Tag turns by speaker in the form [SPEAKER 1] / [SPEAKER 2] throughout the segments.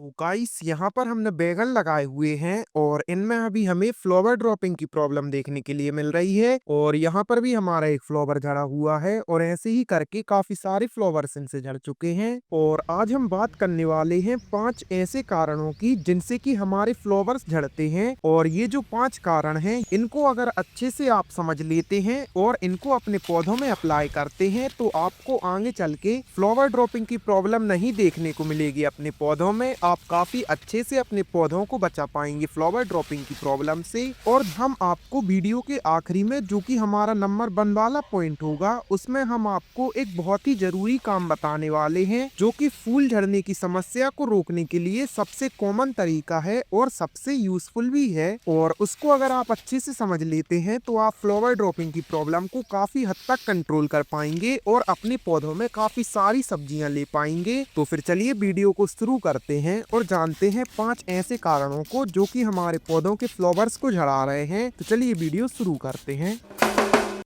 [SPEAKER 1] तो गाइस यहाँ पर हमने बैगन लगाए हुए हैं और इनमें अभी हमें फ्लावर ड्रॉपिंग की प्रॉब्लम देखने के लिए मिल रही है। और यहाँ पर भी हमारा एक फ्लावर झड़ा हुआ है और ऐसे ही करके काफी सारे फ्लावर्स इनसे झड़ चुके हैं। और आज हम बात करने वाले हैं 5 ऐसे कारणों की जिनसे कि हमारे फ्लावर्स झड़ते हैं। और ये जो 5 कारण हैं इनको अगर अच्छे से आप समझ लेते हैं और इनको अपने पौधों में अप्लाई करते हैं तो आपको आगे चल के फ्लावर ड्रॉपिंग की प्रॉब्लम नहीं देखने को मिलेगी अपने पौधों में। आप काफी अच्छे से अपने पौधों को बचा पाएंगे फ्लावर ड्रॉपिंग की प्रॉब्लम से। और हम आपको वीडियो के आखिरी में जो कि हमारा नंबर 1 वाला पॉइंट होगा उसमें हम आपको एक बहुत ही जरूरी काम बताने वाले हैं जो कि फूल झड़ने की समस्या को रोकने के लिए सबसे कॉमन तरीका है और सबसे यूजफुल भी है। और उसको अगर आप अच्छे से समझ लेते हैं तो आप फ्लावर ड्रॉपिंग की प्रॉब्लम को काफी हद तक कंट्रोल कर पाएंगे और अपने पौधों में काफी सारी सब्जियां ले पाएंगे। तो फिर चलिए वीडियो को शुरू करते हैं और जानते हैं 5 ऐसे कारणों को जो कि हमारे पौधों के फ्लावर्स को झड़ा रहे हैं। तो चलिए वीडियो शुरू करते हैं।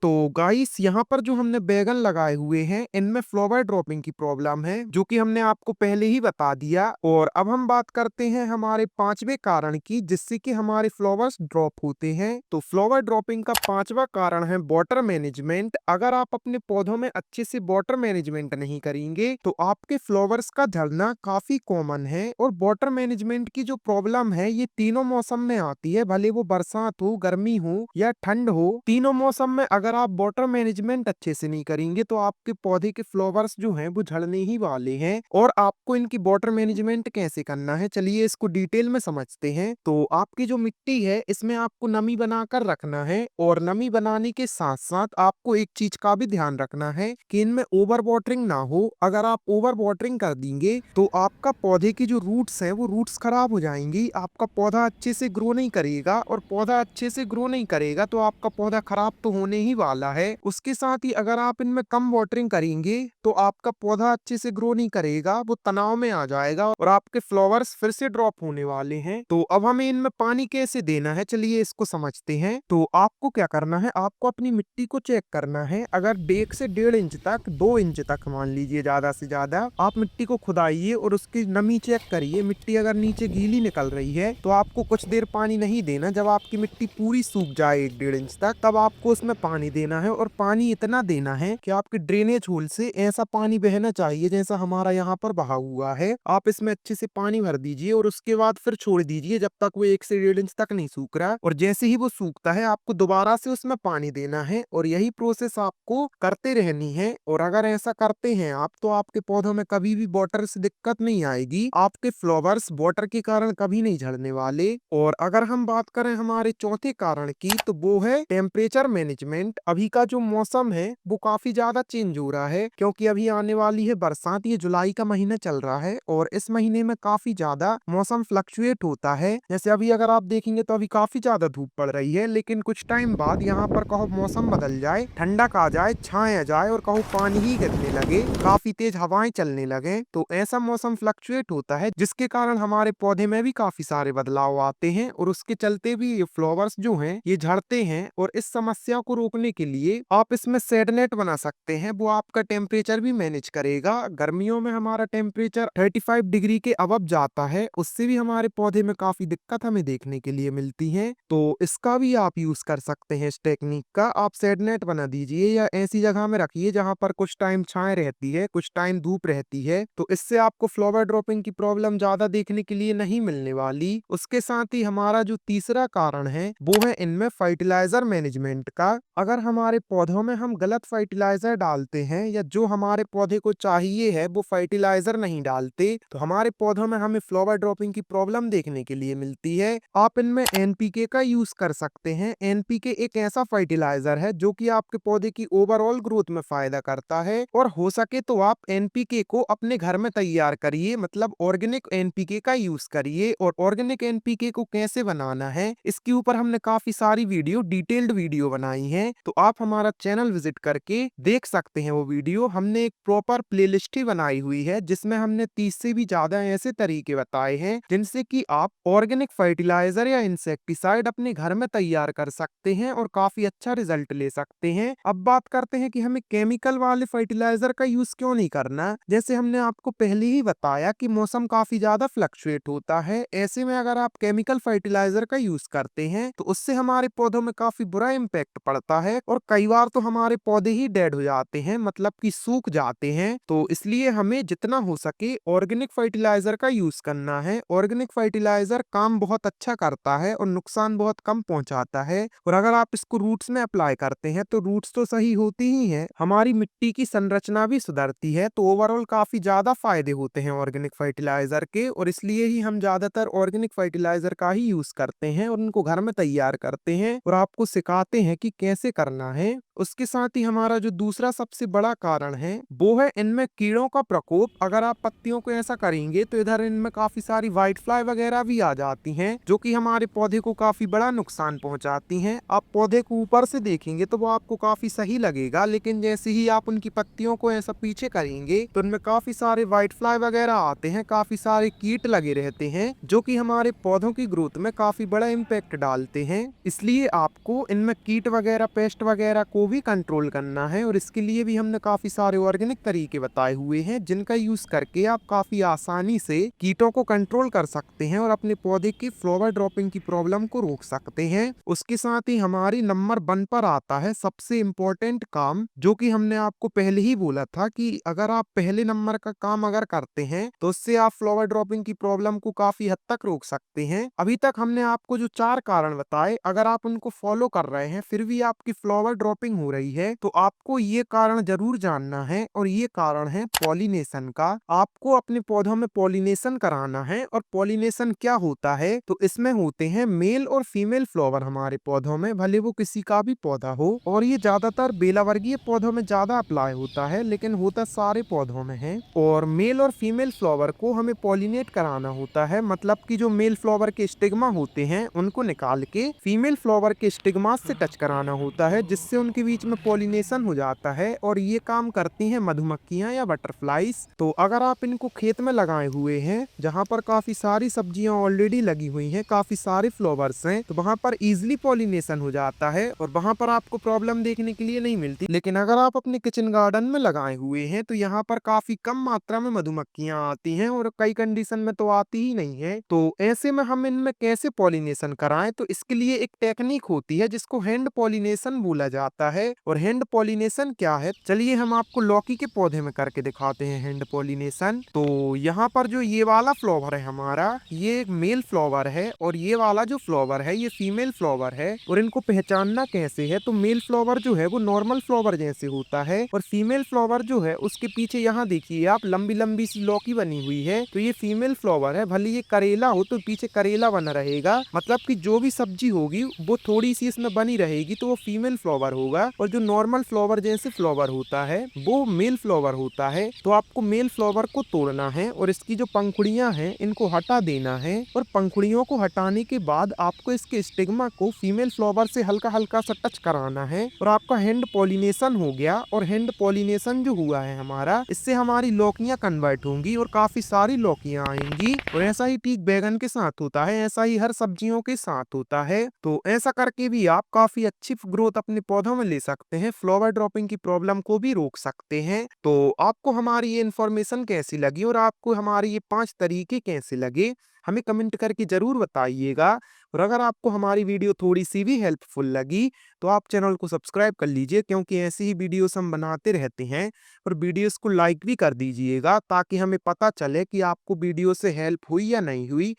[SPEAKER 1] तो गाइस यहाँ पर जो हमने बैगन लगाए हुए हैं इनमें फ्लावर ड्रॉपिंग की प्रॉब्लम है जो कि हमने आपको पहले ही बता दिया। और अब हम बात करते हैं हमारे 5वें कारण की जिससे कि हमारे फ्लावर्स ड्रॉप होते हैं। तो फ्लावर ड्रॉपिंग का 5वां कारण है वाटर मैनेजमेंट। अगर आप अपने पौधों में अच्छे से वाटर मैनेजमेंट नहीं करेंगे तो आपके फ्लावर्स का झड़ना काफी कॉमन है। और वाटर मैनेजमेंट की जो प्रॉब्लम है ये तीनों मौसम में आती है, भले वो बरसात हो, गर्मी हो या ठंड हो। तीनों मौसम में अगर आप वाटर मैनेजमेंट अच्छे से नहीं करेंगे तो आपके पौधे के फ्लावर्स जो हैं वो झड़ने ही वाले हैं। और आपको इनकी वाटर मैनेजमेंट कैसे करना है चलिए इसको डिटेल में समझते हैं। तो आपकी जो मिट्टी है इसमें आपको नमी बनाकर रखना है और नमी बनाने के साथ साथ आपको एक चीज का भी ध्यान रखना है कि इनमें ओवर वाटरिंग ना हो। अगर आप ओवर वाटरिंग कर देंगे तो आपका पौधे की जो रूट्स है वो रूट्स खराब हो जाएंगी, आपका पौधा अच्छे से ग्रो नहीं करेगा और पौधा अच्छे से ग्रो नहीं करेगा तो आपका पौधा खराब तो होने ही वाला है। उसके साथ ही अगर आप इनमें कम वाटरिंग करेंगे तो आपका पौधा अच्छे से ग्रो नहीं करेगा, वो तनाव में आ जाएगा और आपके फ्लावर्स फिर से ड्रॉप होने वाले हैं। तो अब हमें इनमें पानी कैसे देना है चलिए इसको समझते हैं। तो आपको क्या करना है, आपको अपनी मिट्टी को चेक करना है। अगर 1 से 1.5 इंच तक, 2 इंच तक मान लीजिए ज्यादा से ज्यादा, आप मिट्टी को खुदाइए और उसकी नमी चेक करिए। मिट्टी अगर नीचे गीली निकल रही है तो आपको कुछ देर पानी नहीं देना। जब आपकी मिट्टी पूरी सूख जाए 1-1.5 इंच तक तब आपको उसमें पानी देना है। और पानी इतना देना है कि आपके ड्रेनेज होल से ऐसा पानी बहना चाहिए जैसा हमारा यहाँ पर बहा हुआ है। आप इसमें अच्छे से पानी भर दीजिए और उसके बाद फिर छोड़ दीजिए जब तक वो 1 से 1.5 इंच तक नहीं सूख रहा। और जैसे ही वो सूखता है आपको दोबारा से उसमें पानी देना है और यही प्रोसेस आपको करते रहनी है। और अगर ऐसा करते हैं आप तो आपके पौधों में कभी भी वाटर से दिक्कत नहीं आएगी, आपके फ्लावर्स वाटर के कारण कभी नहीं झड़ने वाले। और अगर हम बात करें हमारे चौथे कारण की तो वो है टेम्परेचर मैनेजमेंट। अभी का जो मौसम है वो काफी ज्यादा चेंज हो रहा है क्योंकि अभी आने वाली है बरसात। ये जुलाई का महीना चल रहा है और इस महीने में काफी ज्यादा मौसम फ्लक्चुएट होता है। जैसे अभी अगर आप देखेंगे तो अभी काफी ज्यादा धूप पड़ रही है लेकिन कुछ टाइम बाद यहाँ पर कहो मौसम बदल जाए, ठंडक आ जाए, छाए आ जाए और कहो पानी ही गिरने लगे, काफी तेज हवाएं चलने लगे। तो ऐसा मौसम फ्लक्चुएट होता है जिसके कारण हमारे पौधे में भी काफी सारे बदलाव आते हैं और उसके चलते भी ये फ्लावर्स जो हैं ये झड़ते हैं। और इस समस्या को रोकने के लिए आप इसमें शेड नेट बना सकते हैं, वो आपका टेम्परेचर भी मैनेज करेगा। गर्मियों में हमारा टेम्परेचर 35 डिग्री के अबव जाता है, उससे भी हमारे पौधे में काफी दिक्कत हमें देखने के लिए मिलती है। तो इसका भी आप यूज कर सकते हैं इस टेक्निक का। आप शेड नेट बना दीजिए या ऐसी जगह में रखिए जहां पर कुछ टाइम छाए रहती है, कुछ टाइम धूप रहती है। तो इससे आपको फ्लावर ड्रॉपिंग की प्रॉब्लम ज्यादा देखने के लिए नहीं मिलने वाली। उसके साथ ही हमारा जो तीसरा कारण है वो है इनमें फर्टिलाइजर मैनेजमेंट का। अगर हमारे पौधों में हम गलत फर्टिलाइजर डालते हैं या जो हमारे पौधे को चाहिए है वो फर्टिलाइजर नहीं डालते तो हमारे पौधों में हमें फ्लावर ड्रॉपिंग की प्रॉब्लम देखने के लिए मिलती है। आप इनमें एनपीके का यूज कर सकते हैं। एनपीके एक ऐसा फर्टिलाइजर है जो कि आपके पौधे की ओवरऑल ग्रोथ में फायदा करता है। और हो सके तो आप एनपीके को अपने घर में तैयार करिए, मतलब ऑर्गेनिक एनपीके का यूज करिए। और ऑर्गेनिक एनपीके को कैसे बनाना है इसके ऊपर हमने काफी सारी वीडियो, डिटेल्ड वीडियो बनाई है, तो आप हमारा चैनल विजिट करके देख सकते हैं वो वीडियो। हमने एक प्रॉपर प्लेलिस्ट ही बनाई हुई है जिसमें हमने 30 से भी ज्यादा ऐसे तरीके बताए हैं जिनसे कि आप ऑर्गेनिक फर्टिलाइजर या इंसेक्टिसाइड अपने घर में तैयार कर सकते हैं और काफी अच्छा रिजल्ट ले सकते हैं। अब बात करते हैं कि हमें केमिकल वाले फर्टिलाइजर का यूज क्यों नहीं करना। जैसे हमने आपको पहले ही बताया कि मौसम काफी ज्यादा फ्लक्चुएट होता है, ऐसे में अगर आप केमिकल फर्टिलाइजर का यूज करते हैं तो उससे हमारे पौधों में काफी बुरा इम्पैक्ट पड़ता है और कई बार तो हमारे पौधे ही डेड हो जाते हैं, मतलब कि सूख जाते हैं। तो इसलिए हमें जितना हो सके ऑर्गेनिक फर्टिलाइजर का यूज करना है। ऑर्गेनिक फर्टिलाइजर काम बहुत अच्छा करता है और नुकसान बहुत कम पहुंचाता है, और अगर आप इसको रूट्स में अप्लाई करते हैं तो रूट्स तो सही होती ही हैं, हमारी मिट्टी की संरचना भी सुधरती है। तो ओवरऑल काफी ज्यादा फायदे होते हैं ऑर्गेनिक फर्टिलाइजर के, और इसलिए ही हम ज्यादातर ऑर्गेनिक फर्टिलाइजर का ही यूज करते हैं और उनको घर में तैयार करते हैं और आपको सिखाते हैं कि कैसे करना है। उसके साथ ही हमारा जो दूसरा सबसे बड़ा कारण है वो है इनमें कीड़ों का प्रकोप। अगर आप पत्तियों को ऐसा करेंगे तो इधर इनमें काफी सारी व्हाइट फ्लाई वगैरह भी आ जाती हैं जो कि हमारे पौधे को काफी बड़ा नुकसान पहुंचाती हैं। आप पौधे को ऊपर से देखेंगे तो वो आपको काफी सही लगेगा, लेकिन जैसे ही आप उनकी पत्तियों को ऐसा पीछे करेंगे तो उनमें काफी सारे व्हाइट फ्लाई वगैरह आते हैं, काफी सारे कीट लगे रहते हैं जो कि हमारे पौधों की ग्रोथ में काफी बड़ा इम्पैक्ट डालते हैं। इसलिए आपको इनमें कीट वगैरह पेस्ट वगैरह को भी कंट्रोल करना है, और इसके लिए भी हमने काफी सारे ऑर्गेनिक तरीके बताए हुए हैं जिनका यूज करके आप काफी आसानी से कीटों को कंट्रोल कर सकते हैं और अपने पौधे की फ्लावर ड्रॉपिंग की प्रॉब्लम को रोक सकते हैं। उसके साथ ही हमारी नंबर 1 पर आता है सबसे इम्पोर्टेंट काम, जो कि हमने आपको पहले ही बोला था कि अगर आप पहले नंबर का काम अगर करते हैं तो उससे आप फ्लावर ड्रॉपिंग की प्रॉब्लम को काफी हद तक रोक सकते हैं। अभी तक हमने आपको जो 4 कारण बताए, अगर आप उनको फॉलो कर रहे हैं फिर भी आपकी फ्लावर ड्रॉपिंग हो रही है तो आपको ये कारण जरूर जानना है, और ये कारण है पॉलिनेशन का। आपको अपने पौधों में पॉलिनेशन कराना है, और पॉलिनेशन क्या होता है तो इसमें होते हैं मेल और फीमेल फ्लावर हमारे पौधों में, भले वो किसी का भी पौधा हो, और ये ज्यादातर बेलावर्गीय पौधों में ज्यादा अप्लाई होता है लेकिन होता सारे पौधों में है। और मेल और फीमेल फ्लावर को हमें पॉलिनेट कराना होता है, मतलब कि जो मेल फ्लावर के स्टिग्मा होते हैं उनको निकाल के फीमेल फ्लावर के स्टिग्मा से टच कराना होता है, जिससे उनके बीच में पॉलिनेशन हो जाता है। और ये काम करती हैं मधुमक्खियां या बटरफ्लाइज। तो अगर आप इनको खेत में लगाए हुए हैं जहाँ पर काफी सारी सब्जियां ऑलरेडी लगी हुई हैं, काफी सारे फ्लावर्स हैं, तो वहाँ पर इजिली पॉलिनेशन हो जाता है और वहाँ पर आपको प्रॉब्लम देखने के लिए नहीं मिलती। लेकिन अगर आप अपने किचन गार्डन में लगाए हुए हैं तो यहाँ पर काफी कम मात्रा में मधुमक्खियां आती हैं और कई कंडीशन में तो आती ही नहीं है। तो ऐसे में हम इनमें कैसे पॉलिनेशन कराएं, तो इसके लिए एक टेक्निक होती है जिसको हैंड पॉलिनेशन बोला जाता है। और हैंड पॉलिनेशन क्या है, चलिए हम आपको लौकी के पौधे में करके दिखाते हैं हैंड पॉलिनेशन। तो यहाँ पर जो ये वाला फ्लावर है हमारा, ये एक मेल फ्लावर है, और ये वाला जो फ्लावर है ये फीमेल फ्लावर है। और इनको पहचानना कैसे है, तो मेल फ्लावर जो है वो नॉर्मल फ्लावर जैसे होता है, और फीमेल फ्लावर जो है उसके पीछे यहाँ देखिए आप लंबी लंबी सी लौकी बनी हुई है, तो ये फीमेल फ्लावर है। भले ये करेला हो तो पीछे करेला बना रहेगा, मतलब कि जो भी सब्जी होगी वो थोड़ी सी इसमें बनी रहेगी तो वो फीमेल फ्लावर होगा, और जो नॉर्मल फ्लावर जैसे फ्लावर होता है वो मेल फ्लावर होता है। तो आपको मेल फ्लावर को तोड़ना है और इसकी जो पंखुड़ियां हैं इनको हटा देना है, और पंखुड़ियों को हटाने के बाद आपको इसके स्टिग्मा को फीमेल फ्लावर से हल्का हल्का सा टच कराना है, और आपका हैंड पॉलिनेशन हो गया। और हैंड पॉलिनेशन जो हुआ है हमारा, इससे हमारी लौकियां कन्वर्ट होंगी और काफी सारी लौकियां आएंगी। और ऐसा ही ठीक बैगन के साथ होता है, ऐसा ही हर सब्जियों के साथ होता है। तो ऐसा करके भी आप काफी अच्छी ग्रोथ अपने पौधों में ले सकते हैं, फ्लावर ड्रॉपिंग की प्रॉब्लम को भी रोक सकते हैं। तो आपको हमारी ये इन्फॉर्मेशन कैसी लगी और आपको हमारे ये 5 तरीके कैसे लगे, हमें कमेंट करके जरूर बताइएगा। और अगर आपको हमारी वीडियो थोड़ी सी भी हेल्पफुल लगी तो आप चैनल को सब्सक्राइब कर लीजिए, क्योंकि ऐसी ही वीडियोस हम बनाते रहते हैं। और वीडियोस को लाइक भी कर दीजिएगा ताकि हमें पता चले कि आपको वीडियो से हेल्प हुई या नहीं हुई।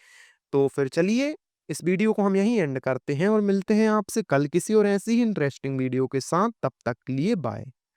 [SPEAKER 1] तो फिर चलिए इस वीडियो को हम यहीं एंड करते हैं और मिलते हैं आपसे कल किसी और ऐसी ही इंटरेस्टिंग वीडियो के साथ। तब तक के लिए बाय।